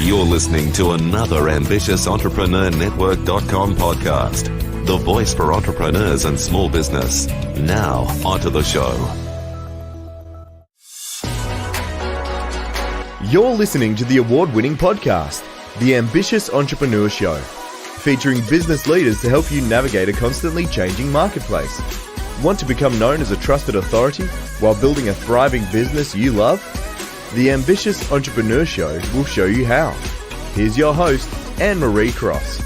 You're listening to another Ambitious Entrepreneur Network.com podcast, the voice for entrepreneurs and small business. Now, onto the show. You're listening to the award-winning podcast, The Ambitious Entrepreneur Show, featuring business leaders to help you navigate a constantly changing marketplace. Want to become known as a trusted authority while building a thriving business you love? The Ambitious Entrepreneur Show will show you how. Here's your host, Annemarie Cross.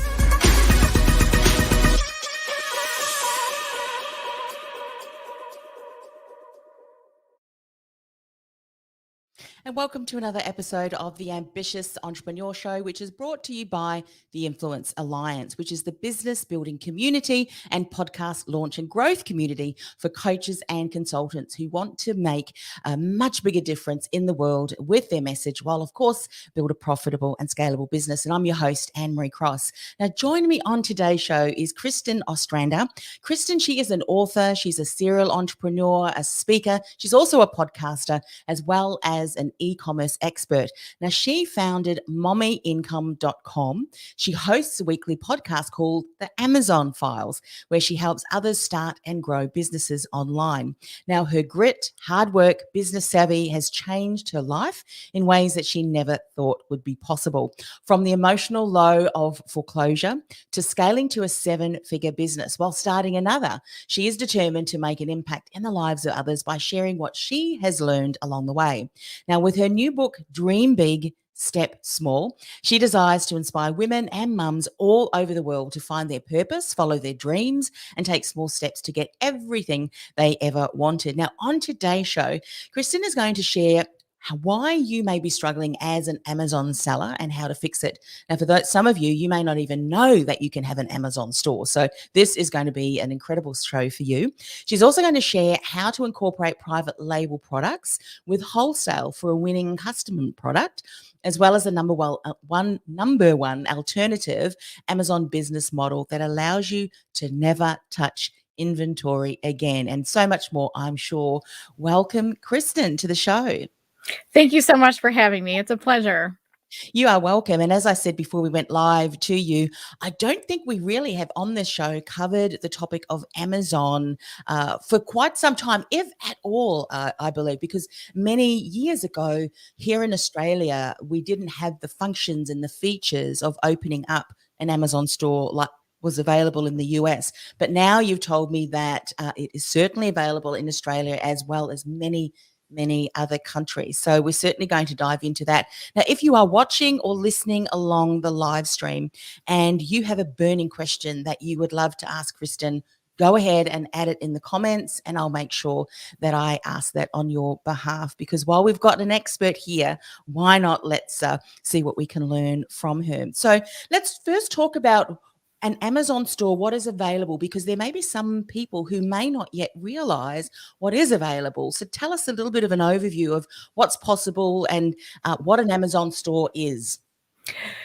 And welcome to another episode of the Ambitious Entrepreneur Show, which is brought to you by the Influence Alliance, which is the business building community and podcast launch and growth community for coaches and consultants who want to make a much bigger difference in the world with their message, while of course build a profitable and scalable business. And I'm your host, Annemarie Cross. Now, joining me on today's show is Kristin Ostrander. Kristin, she is an author, she's a serial entrepreneur, a speaker, she's also a podcaster, as well as an e-commerce expert. Now, she founded mommyincome.com. She hosts a weekly podcast called The Amazon Files, where she helps others start and grow businesses online. Now, her grit, hard work, business savvy has changed her life in ways that she never thought would be possible. From the emotional low of foreclosure to scaling to a 7-figure business while starting another, she is determined to make an impact in the lives of others by sharing what she has learned along the way. Now, with her new book, Dream Big, Step Small, she desires to inspire women and mums all over the world to find their purpose, follow their dreams, and take small steps to get everything they ever wanted. Now, on today's show, Kristin is going to share why you may be struggling as an Amazon seller and how to fix it. Now, for some of you, you may not even know that you can have an Amazon store. So this is going to be an incredible show for you. She's also going to share how to incorporate private label products with wholesale for a winning custom product, as well as the number one alternative Amazon business model that allows you to never touch inventory again, and so much more, I'm sure. Welcome, Kristin, to the show. Thank you so much for having me. It's a pleasure. You are welcome. And as I said before we went live to you, I don't think we really have on this show covered the topic of Amazon for quite some time, if at all, I believe, because many years ago here in Australia, we didn't have the functions and the features of opening up an Amazon store like was available in the US. But now you've told me that it is certainly available in Australia as well as many other countries. So we're certainly going to dive into that. Now, if you are watching or listening along the live stream and you have a burning question that you would love to ask Kristin, go ahead and add it in the comments and I'll make sure that I ask that on your behalf, because while we've got an expert here, why not let's see what we can learn from her. So let's first talk about an Amazon store, what is available, because there may be some people who may not yet realize what is available. So tell us a little bit of an overview of what's possible and what an Amazon store is.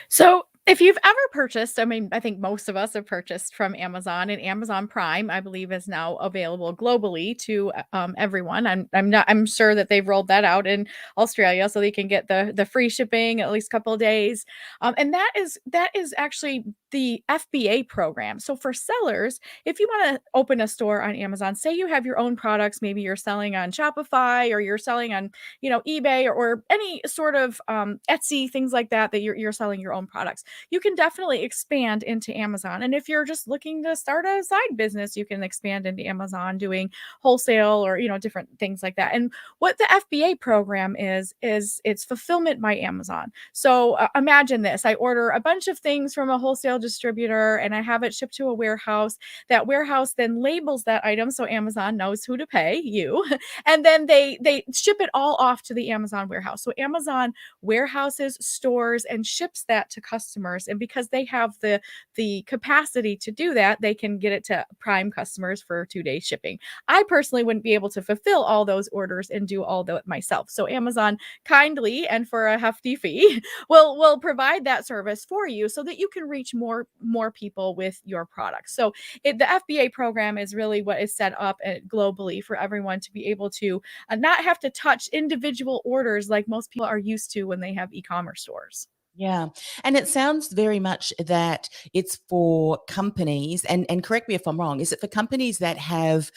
So if you've ever purchased, I think most of us have purchased from Amazon, and Amazon Prime, I believe, is now available globally to everyone. I'm sure that they've rolled that out in Australia so they can get the free shipping at least a couple of days. And that is actually the FBA program. So for sellers, if you want to open a store on Amazon, say you have your own products, maybe you're selling on Shopify or you're selling on, eBay or any sort of Etsy, things like that you're selling your own products. You can definitely expand into Amazon. And if you're just looking to start a side business, you can expand into Amazon doing wholesale or, different things like that. And what the FBA program is it's fulfillment by Amazon. So imagine this. I order a bunch of things from a wholesale distributor and I have it shipped to a warehouse. That warehouse then labels that item so Amazon knows who to pay, you. And then they ship it all off to the Amazon warehouse. So Amazon warehouses, stores, and ships that to customers. And because they have the capacity to do that, they can get it to Prime customers for 2-day shipping. I personally wouldn't be able to fulfill all those orders and do all that myself. So Amazon kindly and for a hefty fee will provide that service for you so that you can reach more people with your products. So the FBA program is really what is set up globally for everyone to be able to not have to touch individual orders like most people are used to when they have e-commerce stores. Yeah. And it sounds very much that it's for companies, and correct me if I'm wrong, is it for companies that have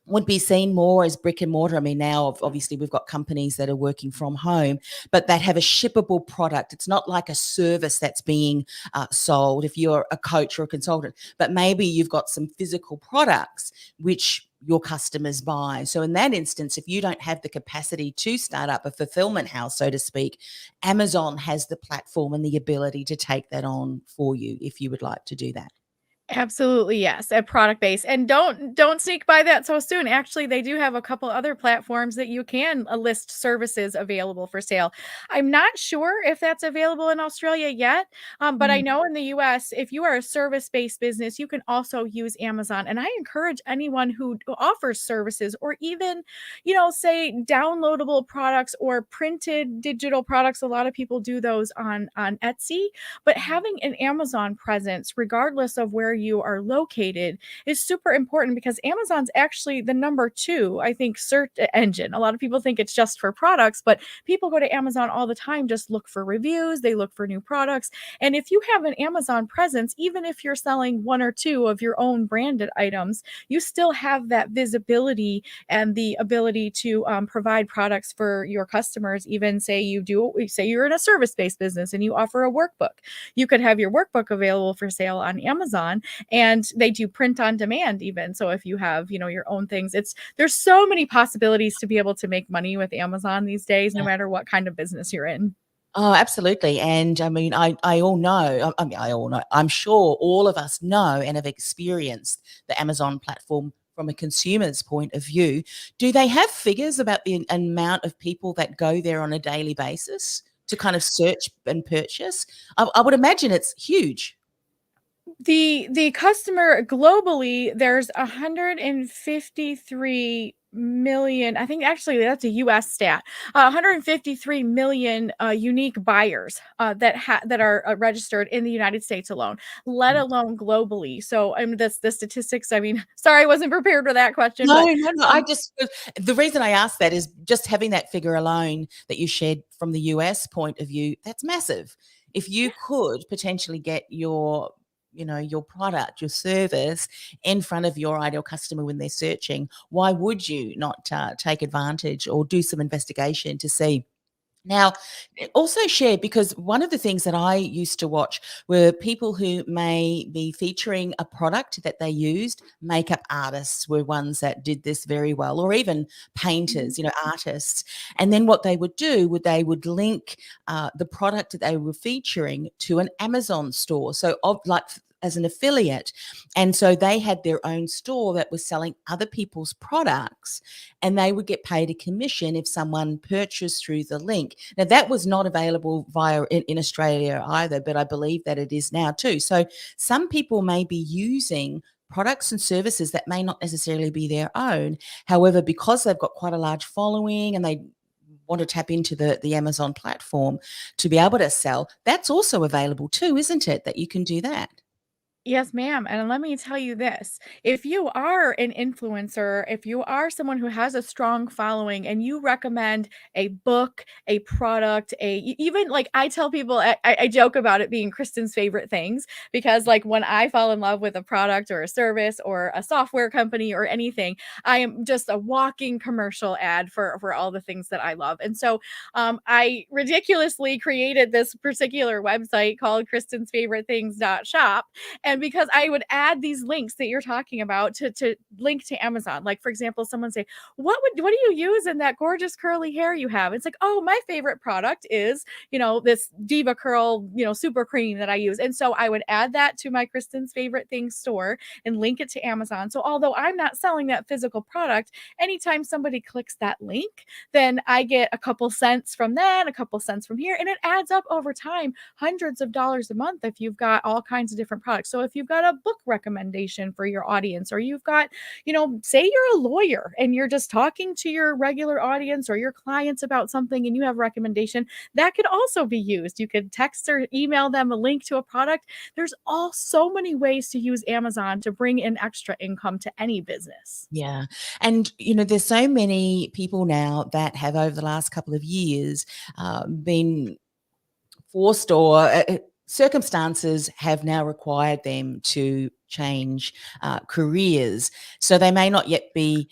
would be seen more as brick and mortar? I mean, now obviously we've got companies that are working from home, but that have a shippable product. It's not like a service that's being sold if you're a coach or a consultant, but maybe you've got some physical products which your customers buy. So in that instance, if you don't have the capacity to start up a fulfillment house, so to speak, Amazon has the platform and the ability to take that on for you if you would like to do that. Absolutely, yes, a product base. And don't sneak by that so soon. Actually, they do have a couple other platforms that you can list services available for sale. I'm not sure if that's available in Australia yet, but I Mm. know in the US, if you are a service-based business, you can also use Amazon. And I encourage anyone who offers services or even, say downloadable products or printed digital products. A lot of people do those on Etsy, but having an Amazon presence, regardless of where you are located, is super important because Amazon's actually the number two, I think, search engine. A lot of people think it's just for products, but people go to Amazon all the time, just look for reviews, they look for new products. And if you have an Amazon presence, even if you're selling one or two of your own branded items, you still have that visibility and the ability to provide products for your customers. Even say you're in a service-based business and you offer a workbook, you could have your workbook available for sale on Amazon, and they do print on demand even. So if you have, your own things, there's so many possibilities to be able to make money with Amazon these days, no Yeah. matter what kind of business you're in. Oh, absolutely. And I mean, I all know, I mean, I all know, I'm sure all of us know and have experienced the Amazon platform from a consumer's point of view. Do they have figures about the amount of people that go there on a daily basis to kind of search and purchase? I would imagine it's huge. The customer globally, there's 153 million. I think actually that's a US stat. 153 million unique buyers that are registered in the United States alone, let alone globally. So I mean, that's the statistics. I mean, sorry, I wasn't prepared for that question, No, but no, no. The reason I asked that is just having that figure alone that you shared from the US point of view, that's massive. If you could potentially get your product, your service in front of your ideal customer when they're searching, why would you not take advantage or do some investigation to see? Now, also share, because one of the things that I used to watch were people who may be featuring a product that they used. Makeup artists were ones that did this very well, or even painters, artists. And then what they would do would they would link the product that they were featuring to an Amazon store. So, like as an affiliate. And so they had their own store that was selling other people's products, and they would get paid a commission if someone purchased through the link. Now, that was not available via in Australia either, but I believe that it is now too. So some people may be using products and services that may not necessarily be their own. However, because they've got quite a large following and they want to tap into the Amazon platform to be able to sell, that's also available too, isn't it? That you can do that. Yes, ma'am. And let me tell you this, if you are an influencer, if you are someone who has a strong following and you recommend a book, a product, even like I tell people, I joke about it being Kristin's favorite things because, like, when I fall in love with a product or a service or a software company or anything, I am just a walking commercial ad for all the things that I love. And so I ridiculously created this particular website called KristinsFavoriteThings.shop, and because I would add these links that you're talking about to link to Amazon. Like, for example, someone say, what do you use in that gorgeous curly hair you have? It's like, oh, my favorite product is, this Diva Curl, super cream that I use. And so I would add that to my Kristin's Favorite Things store and link it to Amazon. So although I'm not selling that physical product, anytime somebody clicks that link, then I get a couple cents from that, a couple cents from here, and it adds up over time, hundreds of dollars a month if you've got all kinds of different products. So if you've got a book recommendation for your audience, or you've got, say you're a lawyer and you're just talking to your regular audience or your clients about something and you have a recommendation, that could also be used. You could text or email them a link to a product. There's all so many ways to use Amazon to bring in extra income to any business. Yeah. And, there's so many people now that have over the last couple of years been forced or circumstances have now required them to change careers. So they may not yet be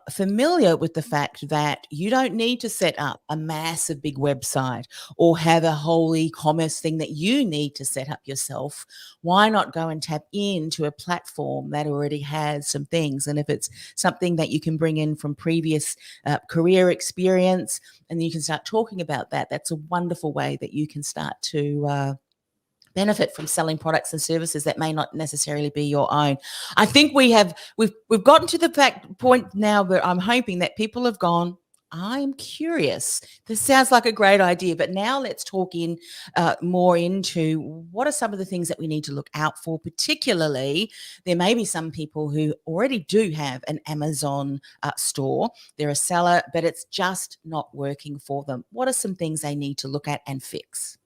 familiar with the fact that you don't need to set up a massive big website or have a whole e-commerce thing that you need to set up yourself. Why not go and tap into a platform that already has some things? And if it's something that you can bring in from previous career experience, and you can start talking about that, that's a wonderful way that you can start to benefit from selling products and services that may not necessarily be your own. I think we've gotten to the point now where I'm hoping that people have gone, I'm curious. This sounds like a great idea, but now let's talk in more into what are some of the things that we need to look out for. Particularly, there may be some people who already do have an Amazon store. They're a seller, but it's just not working for them. What are some things they need to look at and fix?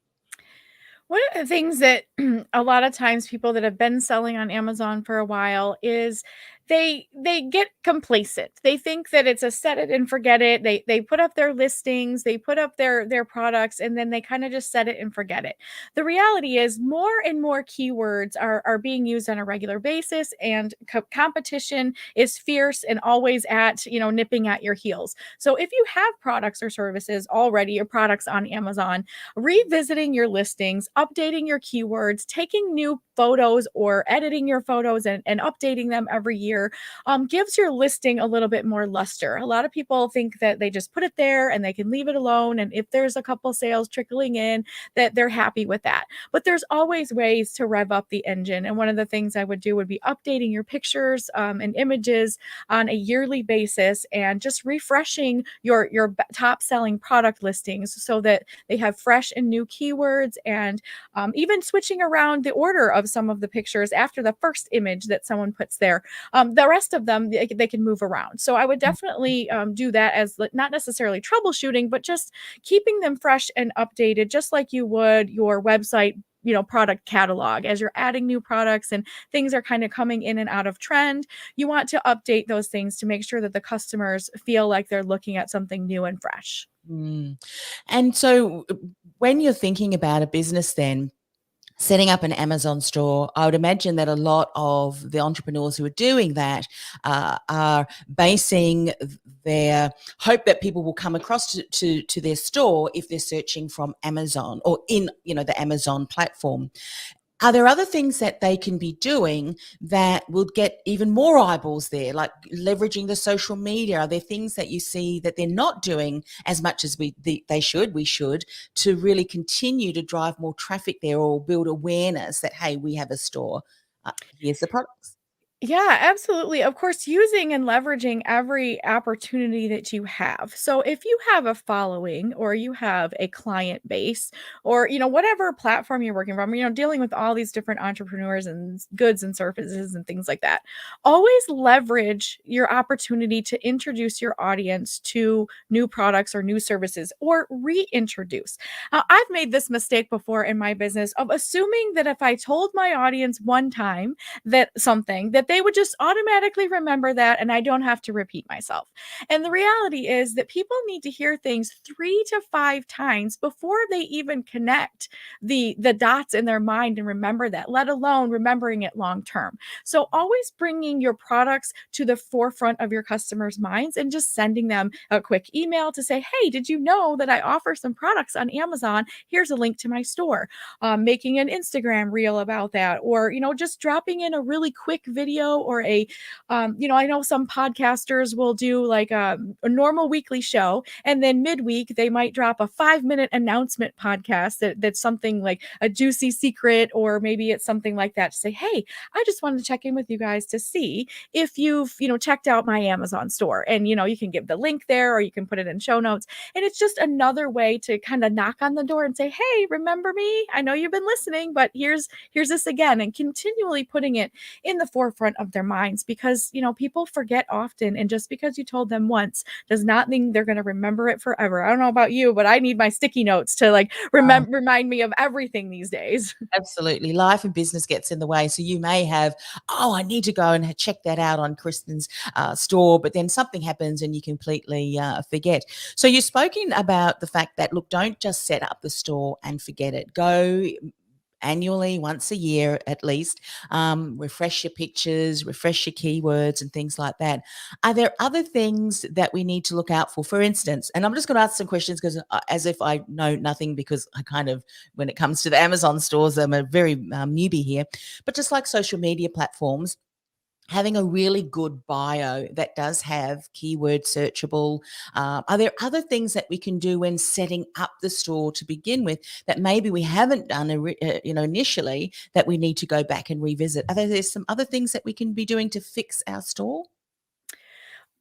One of the things that a lot of times people that have been selling on Amazon for a while is they get complacent. They think that it's a set it and forget it. They put up their listings, they put up their products, and then they kind of just set it and forget it. The reality is more and more keywords are being used on a regular basis, and competition is fierce and always at, nipping at your heels. So if you have products or services already or products on Amazon, revisiting your listings, updating your keywords, taking new photos or editing your photos and updating them every year gives your listing a little bit more luster. A lot of people think that they just put it there and they can leave it alone. And if there's a couple sales trickling in, that they're happy with that. But there's always ways to rev up the engine. And one of the things I would do would be updating your pictures and images on a yearly basis and just refreshing your top selling product listings so that they have fresh and new keywords, and even switching around the order of some of the pictures after the first image that someone puts there. The rest of them, they can move around. So I would definitely do that as not necessarily troubleshooting, but just keeping them fresh and updated, just like you would your website product catalog. As you're adding new products and things are kind of coming in and out of trend, you want to update those things to make sure that the customers feel like they're looking at something new and fresh. And so when you're thinking about a business then, setting up an Amazon store, I would imagine that a lot of the entrepreneurs who are doing that are basing their hope that people will come across to their store if they're searching from Amazon or in the Amazon platform. Are there other things that they can be doing that will get even more eyeballs there, like leveraging the social media? Are there things that you see that they're not doing as much as we should, to really continue to drive more traffic there or build awareness that, hey, we have a store, here's the products? Yeah, absolutely. Of course, using and leveraging every opportunity that you have. So if you have a following or you have a client base or, whatever platform you're working from, dealing with all these different entrepreneurs and goods and services and things like that, always leverage your opportunity to introduce your audience to new products or new services or reintroduce. I've made this mistake before in my business of assuming that if I told my audience one time that they would just automatically remember that and I don't have to repeat myself. And the reality is that people need to hear things 3 to 5 times before they even connect the dots in their mind and remember that, let alone remembering it long term. So always bringing your products to the forefront of your customers' minds and just sending them a quick email to say, hey, did you know that I offer some products on Amazon? Here's a link to my store. Making an Instagram reel about that, or just dropping in a really quick video or I know some podcasters will do like a normal weekly show, and then midweek they might drop a 5-minute announcement podcast that's something like a juicy secret, or maybe it's something like that to say, hey, I just wanted to check in with you guys to see if you've checked out my Amazon store, and you can give the link there or you can put it in show notes, and it's just another way to kind of knock on the door and say, hey, remember me? I know you've been listening, but here's this again, and continually putting it in the forefront forefront of their minds, because, people forget often. And just because you told them once does not mean they're going to remember it forever. I don't know about you, but I need my sticky notes to remind me of everything these days. Absolutely. Life and business gets in the way. So you may have, I need to go and check that out on Kristin's store, but then something happens and you completely forget. So you've spoken about the fact that, look, don't just set up the store and forget it. Go annually, once a year at least, refresh your pictures, refresh your keywords and things like that. Are there other things that we need to look out for? For instance, and I'm just going to ask some questions because as if I know nothing, because I kind of, when it comes to the Amazon stores, I'm a very newbie here, but just like social media platforms, having a really good bio that does have keyword searchable. Are there other things that we can do when setting up the store to begin with that maybe we haven't done, initially, that we need to go back and revisit? Are there some other things that we can be doing to fix our store?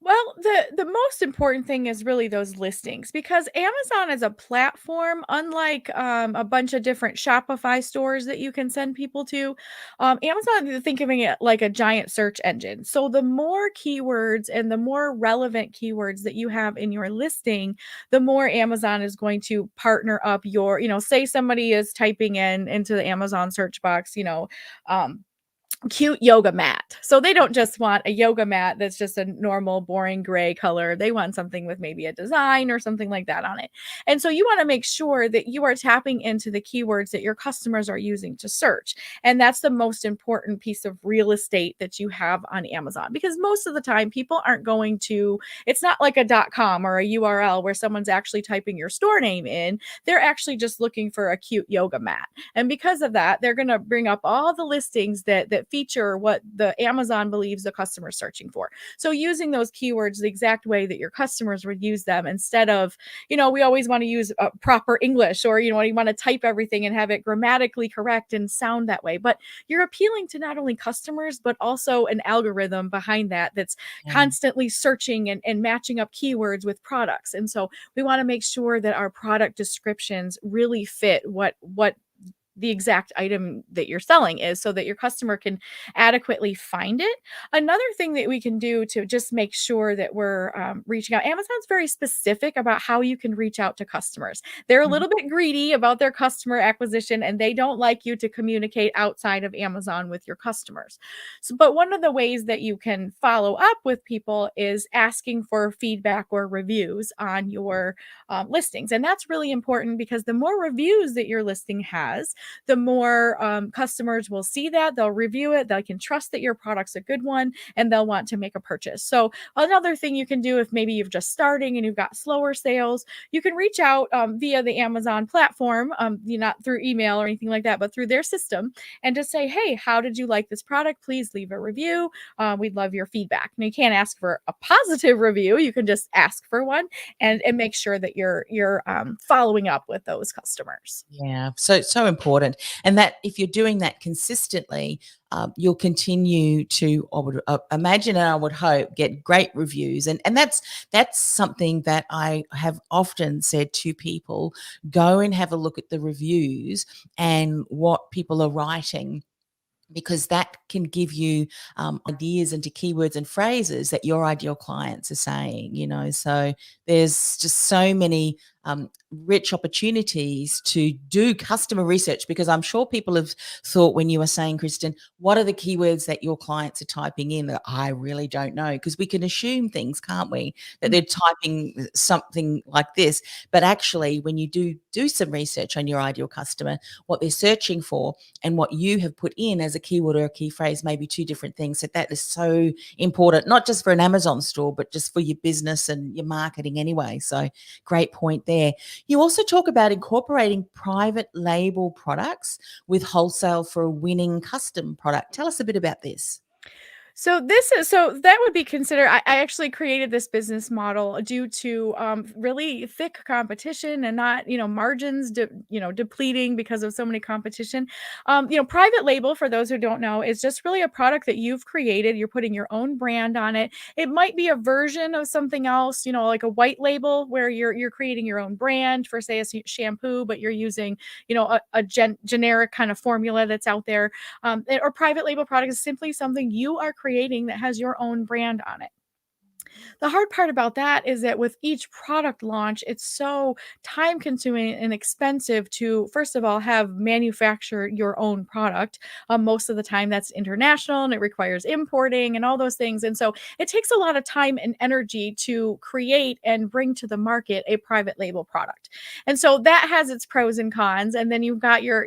Well, the most important thing is really those listings, because Amazon is a platform, unlike a bunch of different Shopify stores that you can send people to. Amazon, think of it like a giant search engine. So the more keywords and the more relevant keywords that you have in your listing, the more Amazon is going to partner up your, say somebody is typing into the Amazon search box, um, cute yoga mat. So they don't just want a yoga mat that's just a normal boring gray color. They want something with maybe a design or something like that on it. And so you want to make sure that you are tapping into the keywords that your customers are using to search. And that's the most important piece of real estate that you have on Amazon, because most of the time people aren't going to, it's not like a .com or a URL where someone's actually typing your store name in. They're actually just looking for a cute yoga mat. And because of that, they're going to bring up all the listings that feature what the Amazon believes the customer is searching for. So using those keywords the exact way that your customers would use them, instead of, we always want to use proper English, or, you want to type everything and have it grammatically correct and sound that way. But you're appealing to not only customers, but also an algorithm behind that's constantly searching and matching up keywords with products. And so we want to make sure that our product descriptions really fit what the exact item that you're selling is, so that your customer can adequately find it. Another thing that we can do to just make sure that we're reaching out, Amazon's very specific about how you can reach out to customers. They're a little bit greedy about their customer acquisition, and they don't like you to communicate outside of Amazon with your customers. So, but one of the ways that you can follow up with people is asking for feedback or reviews on your listings. And that's really important, because the more reviews that your listing has, the more customers will see that, they'll review it, they can trust that your product's a good one, and they'll want to make a purchase. So another thing you can do, if maybe you're just starting and you've got slower sales, you can reach out via the Amazon platform, not through email or anything like that, but through their system, and just say, hey, how did you like this product? Please leave a review. We'd love your feedback. Now, you can't ask for a positive review. You can just ask for one, and make sure that you're following up with those customers. Yeah, so important. And that if you're doing that consistently, you'll continue to, I would imagine, and I would hope, get great reviews. And that's something that I have often said to people: go and have a look at the reviews and what people are writing, because that can give you ideas into keywords and phrases that your ideal clients are saying. So there's just so many rich opportunities to do customer research, because I'm sure people have thought, when you were saying, Kristin, what are the keywords that your clients are typing in, that I really don't know? Because we can assume things, can't we, that they're typing something like this, but actually when you do some research on your ideal customer, what they're searching for and what you have put in as a keyword or a key phrase may be two different things. So that is so important, not just for an Amazon store, but just for your business and your marketing anyway. So great point there. You also talk about incorporating private label products with Wholesale for a winning custom product. Tell us a bit about this. So that would be considered. I actually created this business model due to really thick competition and not margins depleting because of so many competition. Private label, for those who don't know, is just really a product that you've created. You're putting your own brand on it. It might be a version of something else, like a white label where you're creating your own brand for, say, a shampoo, but you're using a generic kind of formula that's out there. Or private label product is simply something you are creating that has your own brand on it. The hard part about that is that with each product launch, it's so time consuming and expensive to, first of all, have manufacture your own product. Most of the time, that's international and it requires importing and all those things. And so it takes a lot of time and energy to create and bring to the market a private label product. And so that has its pros and cons. And then you've got your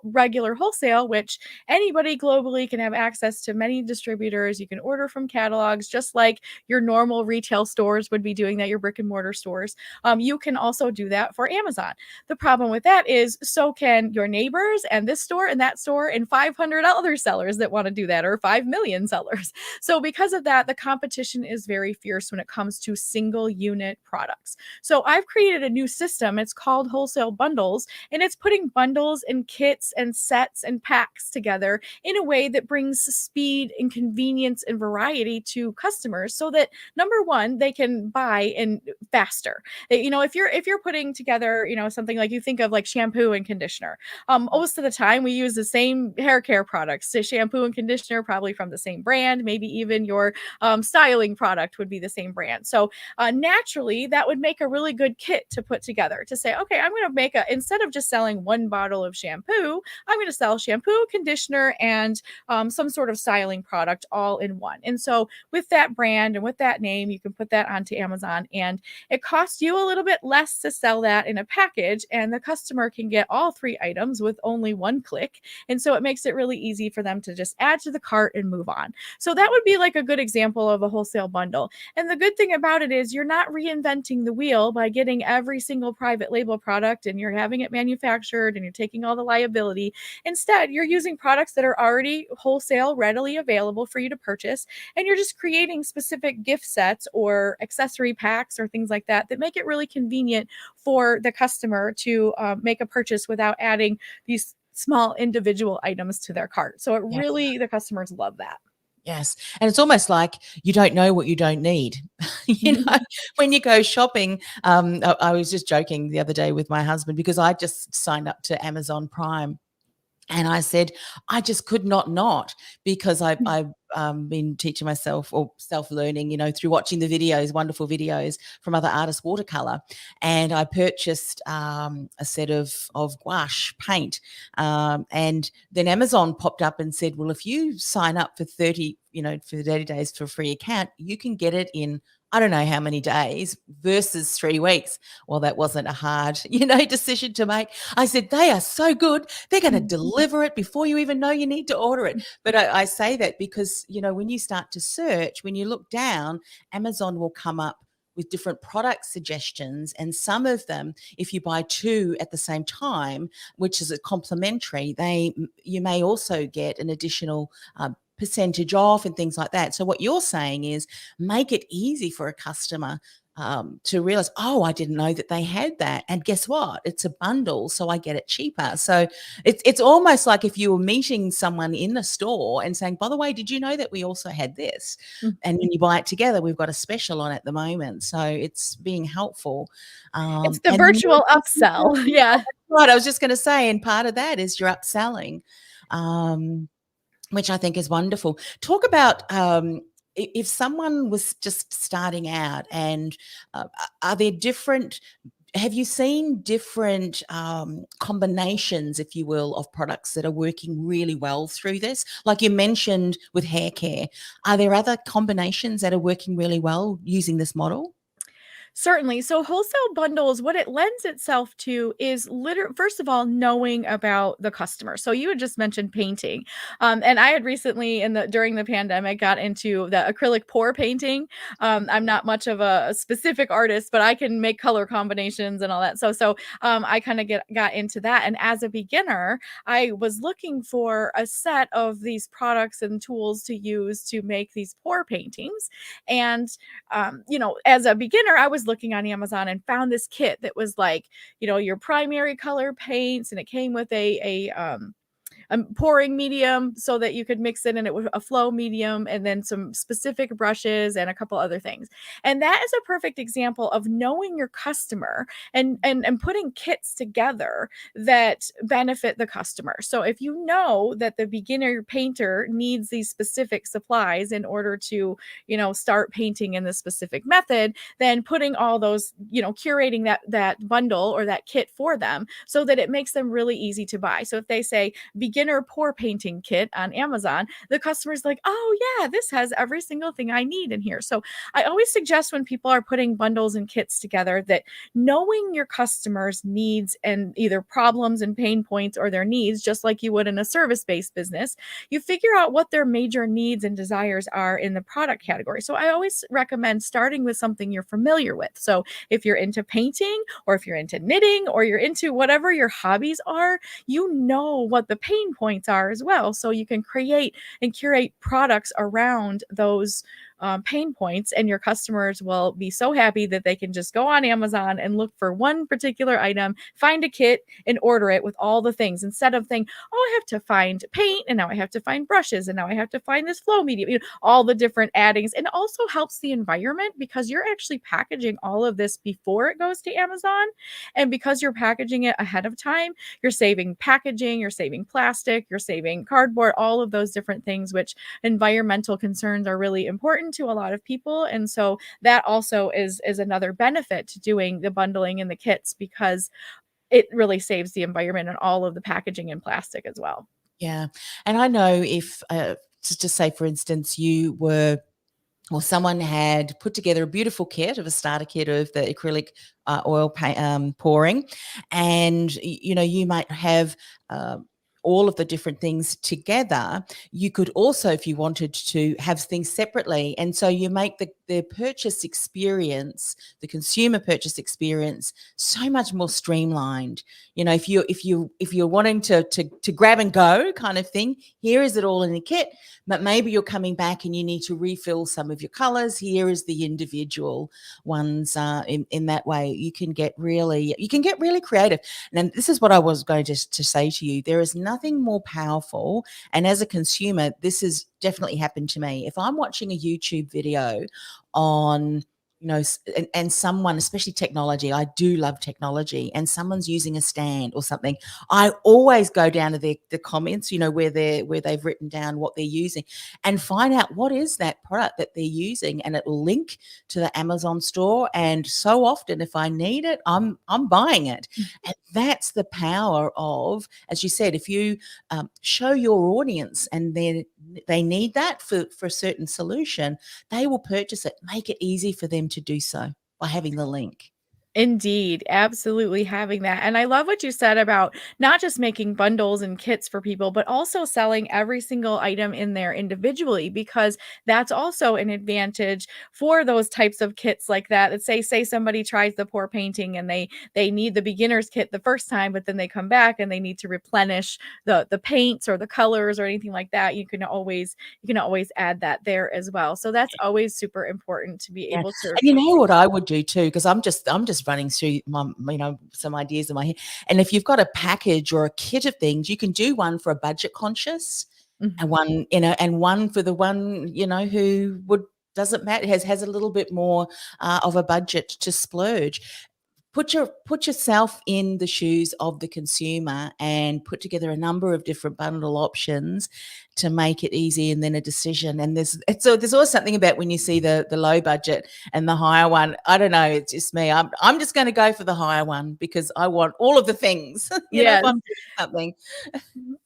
regular wholesale, which anybody globally can have access to many distributors. You can order from catalogs, just like your normal retail stores would be doing that, your brick and mortar stores. You can also do that for Amazon. The problem with that is so can your neighbors and this store and that store and 500 other sellers that want to do that, or 5 million sellers. So because of that, the competition is very fierce when it comes to single unit products. So I've created a new system. It's called Wholesale Bundles, and it's putting bundles and kits and sets and packs together in a way that brings speed and convenience and variety to customers, so that number one, they can buy and faster. If you're putting together, something like, you think of like shampoo and conditioner. Most of the time we use the same hair care products. So shampoo and conditioner, probably from the same brand. Maybe even your styling product would be the same brand. So naturally, that would make a really good kit to put together, to say, okay, I'm going to make instead of just selling one bottle of shampoo, I'm going to sell shampoo, conditioner, and some sort of styling product all in one. And so with that brand and with that name, you can put that onto Amazon, and it costs you a little bit less to sell that in a package, and the customer can get all three items with only one click. And so it makes it really easy for them to just add to the cart and move on. So that would be like a good example of a wholesale bundle. And the good thing about it is you're not reinventing the wheel by getting every single private label product and you're having it manufactured and you're taking all the liability. Instead, you're using products that are already wholesale, readily available for you to purchase, and you're just creating specific gift sets or accessory packs or things like that that make it really convenient for the customer to make a purchase without adding these small individual items to their cart. So it really, the customers love that. Yes. And it's almost like you don't know what you don't need. When you go shopping, I was just joking the other day with my husband because I just signed up to Amazon Prime. And I said, I just could not, because I've been teaching myself or self-learning, through watching the videos, wonderful videos from other artists, watercolor. And I purchased a set of gouache paint. And then Amazon popped up and said, well, if you sign up for 30 days for a free account, you can get it in I don't know how many days versus 3 weeks. Well, that wasn't a hard, decision to make. I said, they are so good. They're going to deliver it before you even know you need to order it. But I say that because, when you start to search, when you look down, Amazon will come up with different product suggestions. And some of them, if you buy 2 at the same time, which is a complimentary, you may also get an additional percentage off and things like that. So what you're saying is make it easy for a customer to realize, oh, I didn't know that they had that. And guess what? It's a bundle, so I get it cheaper. So it's almost like if you were meeting someone in the store and saying, by the way, did you know that we also had this? Mm-hmm. And when you buy it together, we've got a special on at the moment. So it's being helpful. It's the virtual upsell. Yeah. Right. I was just going to say, and part of that is your upselling. Which I think is wonderful. Talk about if someone was just starting out, and are there have you seen different combinations, if you will, of products that are working really well through this? Like you mentioned with hair care, are there other combinations that are working really well using this model? Certainly. So wholesale bundles, what it lends itself to is first of all, knowing about the customer. So you had just mentioned painting. And I had recently during the pandemic got into the acrylic pour painting. I'm not much of a specific artist, but I can make color combinations and all that. So I kind of got into that. And as a beginner, I was looking for a set of these products and tools to use to make these pour paintings. And as a beginner, I was looking on Amazon and found this kit that was like, your primary color paints, and it came with a pouring medium so that you could mix it, and it was a flow medium, and then some specific brushes and a couple other things. And that is a perfect example of knowing your customer and putting kits together that benefit the customer. So if you know that the beginner painter needs these specific supplies in order to, start painting in this specific method, then putting all those, curating that bundle or that kit for them so that it makes them really easy to buy. So if they say beginner pour painting kit on Amazon, the customer's like, oh yeah, this has every single thing I need in here. So I always suggest when people are putting bundles and kits together that knowing your customers' needs and either problems and pain points or their needs, just like you would in a service-based business, you figure out what their major needs and desires are in the product category. So I always recommend starting with something you're familiar with. So if you're into painting, or if you're into knitting, or you're into whatever your hobbies are, you know what the pain points are as well. So you can create and curate products around those pain points, and your customers will be so happy that they can just go on Amazon and look for one particular item, find a kit, and order it with all the things, instead of thinking, oh, I have to find paint, and now I have to find brushes, and now I have to find this flow medium, all the different addings. And it also helps the environment because you're actually packaging all of this before it goes to Amazon. And because you're packaging it ahead of time, you're saving packaging, you're saving plastic, you're saving cardboard, all of those different things, which environmental concerns are really important to a lot of people. And so that also is another benefit to doing the bundling and the kits, because it really saves the environment and all of the packaging and plastic as well. Yeah. And I know if, just say, for instance, you were, or someone had put together a beautiful kit of a starter kit of the acrylic oil pouring, and you might have all of the different things together. You could also, if you wanted to, have things separately, and so you make the purchase experience, the consumer purchase experience, so much more streamlined. If you're wanting to grab and go kind of thing, here is it all in the kit. But maybe you're coming back and you need to refill some of your colors. Here is the individual ones. In that way, you can get really creative. And this is what I was going to say to you. There is nothing more powerful. And as a consumer, this has definitely happened to me. If I'm watching a YouTube video on, and someone, especially technology, I do love technology, and someone's using a stand or something, I always go down to the comments, where they've written down what they're using, and find out what is that product that they're using, and it'll link to the Amazon store. And so often, if I need it, I'm buying it. And that's the power of, as you said, if you show your audience and they need that for a certain solution, they will purchase it. Make it easy for them to do so by having the link. Indeed, absolutely having that. And I love what you said about not just making bundles and kits for people, but also selling every single item in there individually, because that's also an advantage for those types of kits like that. That say somebody tries the pour painting and they need the beginner's kit the first time, but then they come back and they need to replenish the paints or the colors or anything like that. You can always add that there as well. So that's always super important to be able to. And you know what I would do too, because I'm just running through my, some ideas in my head. And if you've got a package or a kit of things, you can do one for a budget conscious, and one, and one for the one, who doesn't matter, has a little bit more of a budget to splurge. Put yourself in the shoes of the consumer and put together a number of different bundle options to make it easy, and then a decision. And there's always something about when you see the low budget and the higher one. I don't know, it's just me. I'm just going to go for the higher one because I want all of the things. Yes. If I'm doing something.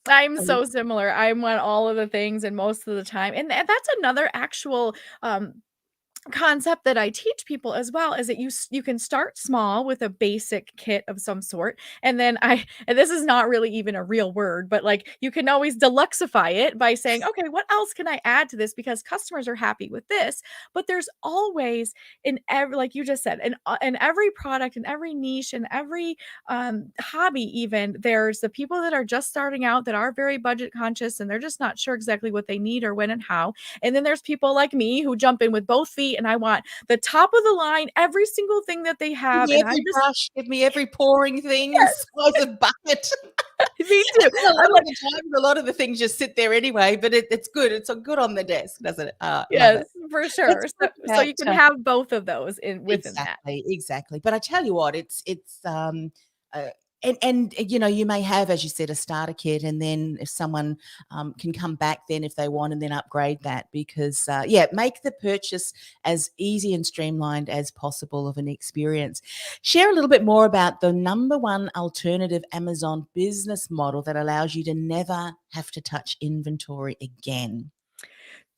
I'm so similar. I want all of the things and most of the time. And that's another actual concept that I teach people as well is that you can start small with a basic kit of some sort, and then and this is not really even a real word, but like you can always deluxify it by saying, okay, what else can I add to this, because customers are happy with this. But there's always, in every, like you just said, in every product, in every niche, in every hobby, even, there's the people that are just starting out that are very budget conscious and they're just not sure exactly what they need or when and how. And then there's people like me who jump in with both feet, and I want the top of the line, every single thing that they Give have. me And I'm every just, brush, give me every pouring thing, the yes, size of bucket. me too. And a I'm lot of like, the times, a lot of the things just sit there anyway, but it's good. It's good on the desk, doesn't it? Love yes, it. for Let's sure. So, talk so about you can have both of those within that. exactly. But I tell you what, uh, and you know, you may have, as you said, a starter kit, and then if someone can come back then if they want, and then upgrade that, because make the purchase as easy and streamlined as possible of an experience. Share a little bit more about the number one alternative Amazon business model that allows you to never have to touch inventory again.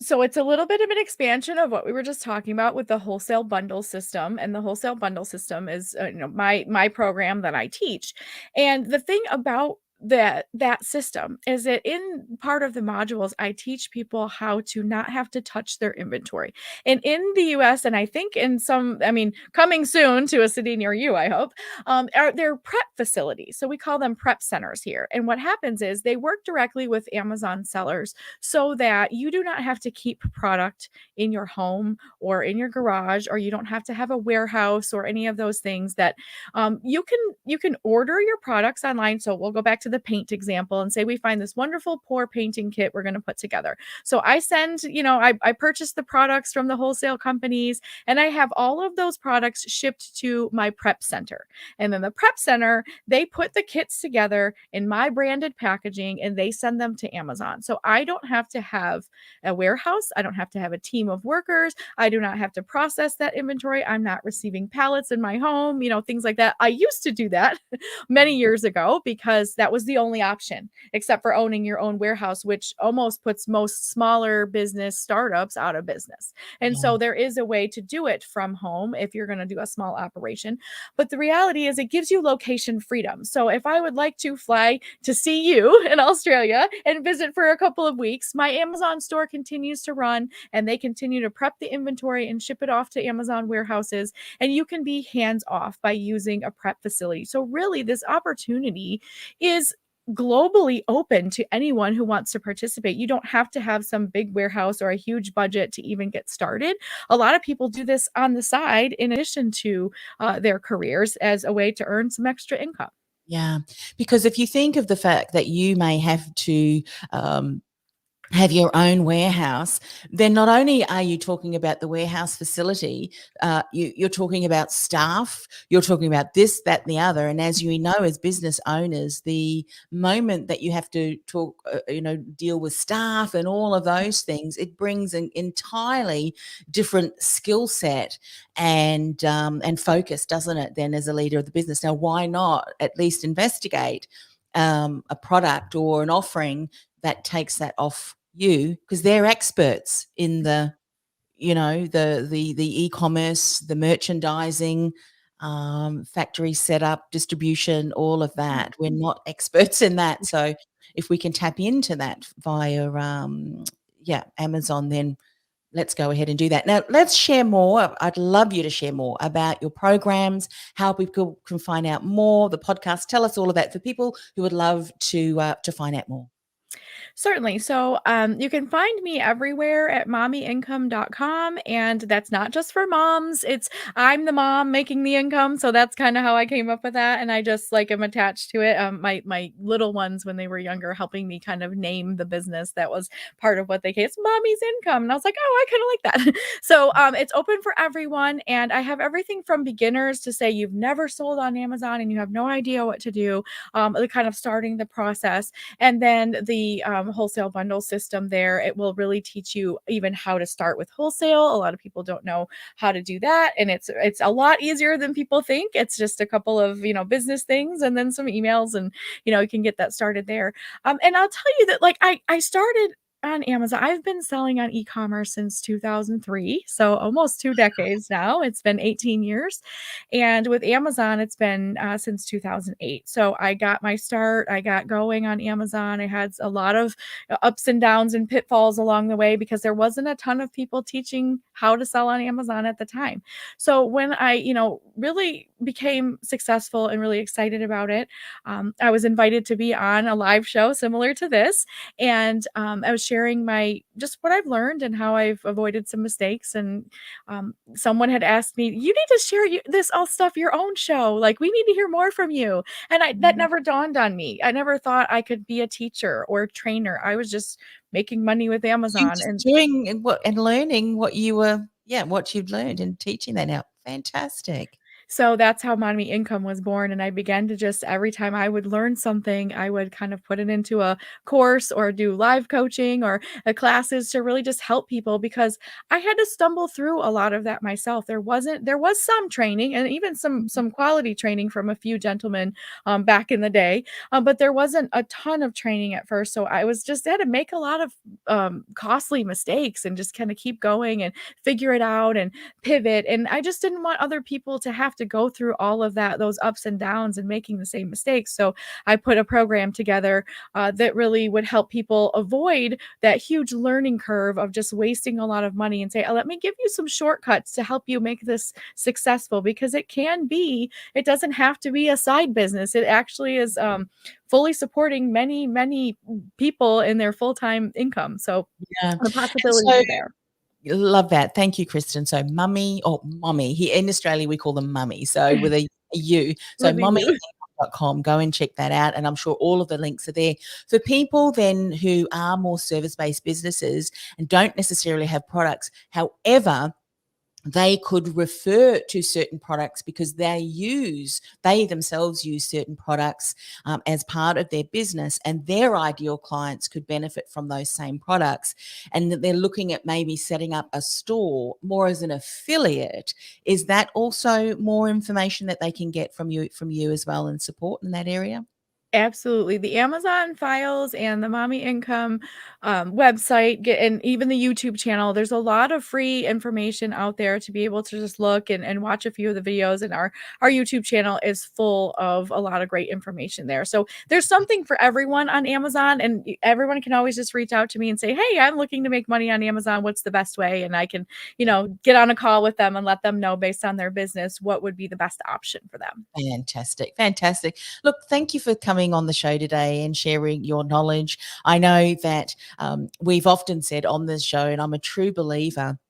So it's a little bit of an expansion of what we were just talking about with the wholesale bundle system. And the wholesale bundle system is, my program that I teach. And the thing about that system is that in part of the modules, I teach people how to not have to touch their inventory. And in the US, and I think in some, I mean, coming soon to a city near you, I hope, are they're prep facilities. So we call them prep centers here. And what happens is they work directly with Amazon sellers so that you do not have to keep product in your home or in your garage, or you don't have to have a warehouse or any of those things. That you can order your products online. So we'll go back to the paint example and say we find this wonderful pour painting kit we're going to put together. So I send, I purchase the products from the wholesale companies, and I have all of those products shipped to my prep center. And then the prep center, they put the kits together in my branded packaging and they send them to Amazon. So I don't have to have a warehouse. I don't have to have a team of workers. I do not have to process that inventory. I'm not receiving pallets in my home, things like that. I used to do that many years ago because that was the only option, except for owning your own warehouse, which almost puts most smaller business startups out of business. And Yeah. so there is a way to do it from home if you're going to do a small operation. But the reality is it gives you location freedom. So if I would like to fly to see you in Australia and visit for a couple of weeks, my Amazon store continues to run, and they continue to prep the inventory and ship it off to Amazon warehouses. And you can be hands off by using a prep facility. So really, this opportunity is globally open to anyone who wants to participate. You don't have to have some big warehouse or a huge budget to even get started. A lot of people do this on the side in addition to their careers as a way to earn some extra income. Yeah, because if you think of the fact that you may have to have your own warehouse, then not only are you talking about the warehouse facility, you're talking about staff, you're talking about this, that, and the other. And as you know, as business owners, the moment that you have to talk, deal with staff and all of those things, it brings an entirely different skill set and focus, doesn't it? Then as a leader of the business, now why not at least investigate a product or an offering that takes that off you, because they're experts in the e-commerce, the merchandising, factory setup, distribution, all of that. We're not experts in that. So if we can tap into that via Amazon, then let's go ahead and do that. Now let's share more. I'd love you to share more about your programs, how people can find out more, the podcast. Tell us all of that for people who would love to find out more. Certainly. So you can find me everywhere at mommyincome.com. And that's not just for moms. I'm the mom making the income. So that's kind of how I came up with that. And I just am attached to it. My little ones, when they were younger, helping me kind of name the business, that was part of what they came. It's Mommy's Income. And I was like, oh, I kind of like that. So it's open for everyone. And I have everything from beginners to say you've never sold on Amazon and you have no idea what to do, the kind of starting the process. And then the wholesale bundle system there, it will really teach you even how to start with wholesale. A lot of people don't know how to do that, and it's a lot easier than people think. It's just a couple of business things and then some emails, and you can get that started there. And I'll tell you that I started on Amazon. I've been selling on e-commerce since 2003, so almost 2 decades now. It's been 18 years. And with Amazon, it's been since 2008. So I got my start. I got going on Amazon. I had a lot of ups and downs and pitfalls along the way because there wasn't a ton of people teaching how to sell on Amazon at the time. So when I, really became successful and really excited about it, I was invited to be on a live show similar to this. And I was sharing just what I've learned and how I've avoided some mistakes. And someone had asked me, "You need to share this all stuff, your own show. Like, we need to hear more from you." And that never dawned on me. I never thought I could be a teacher or a trainer. I was just making money with Amazon and doing and learning what you've learned and teaching that out. Fantastic. So that's how Mommy Income was born. And I began to just, every time I would learn something, I would kind of put it into a course or do live coaching or classes to really just help people, because I had to stumble through a lot of that myself. There was some training and even some quality training from a few gentlemen back in the day, but there wasn't a ton of training at first. So I had to make a lot of costly mistakes and just kind of keep going and figure it out and pivot. And I just didn't want other people to have to go through all of those ups and downs and making the same mistakes. So I put a program together that really would help people avoid that huge learning curve of just wasting a lot of money, and say, let me give you some shortcuts to help you make this successful, because it doesn't have to be a side business. It actually is fully supporting many, many people in their full-time income. So the possibilities are there. Love that. Thank you, Kristin. So mummy or mommy, here in Australia, we call them mummy. So with a U. So mommy.com, go and check that out. And I'm sure all of the links are there for people then who are more service-based businesses and don't necessarily have products. However, they could refer to certain products because they themselves use certain products as part of their business, and their ideal clients could benefit from those same products. And that they're looking at maybe setting up a store more as an affiliate. Is that also more information that they can get from you as well, and support in that area? Absolutely. The Amazon files and the Mommy Income website, and even the YouTube channel, there's a lot of free information out there to be able to just look and watch a few of the videos. And our YouTube channel is full of a lot of great information there. So there's something for everyone on Amazon, and everyone can always just reach out to me and say, "Hey, I'm looking to make money on Amazon. What's the best way?" And I can, get on a call with them and let them know, based on their business, what would be the best option for them. Fantastic. Look, thank you for coming on the show today and sharing your knowledge. I know that we've often said on this show, and I'm a true believer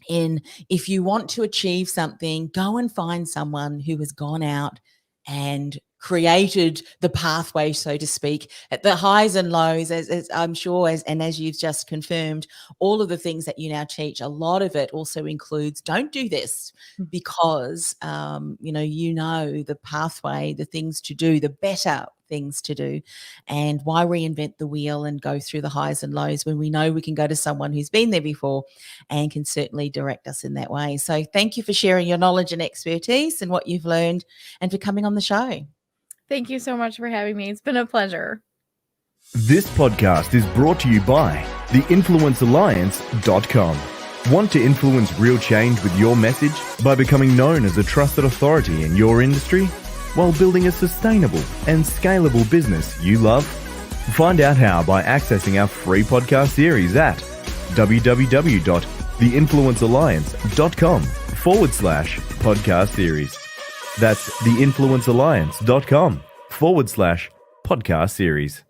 in, if you want to achieve something, go and find someone who has gone out and created the pathway, so to speak, at the highs and lows, as I'm sure, as you've just confirmed, all of the things that you now teach, a lot of it also includes, don't do this, because the pathway, the things to do, the better things to do, and why reinvent the wheel and go through the highs and lows when we know we can go to someone who's been there before and can certainly direct us in that way. So thank you for sharing your knowledge and expertise and what you've learned, and for coming on the show. Thank you so much for having me. It's been a pleasure. This podcast is brought to you by theinfluencealliance.com. Want to influence real change with your message by becoming known as a trusted authority in your industry while building a sustainable and scalable business you love? Find out how by accessing our free podcast series at www.theinfluencealliance.com/podcast series. That's theinfluencealliance.com/podcast series.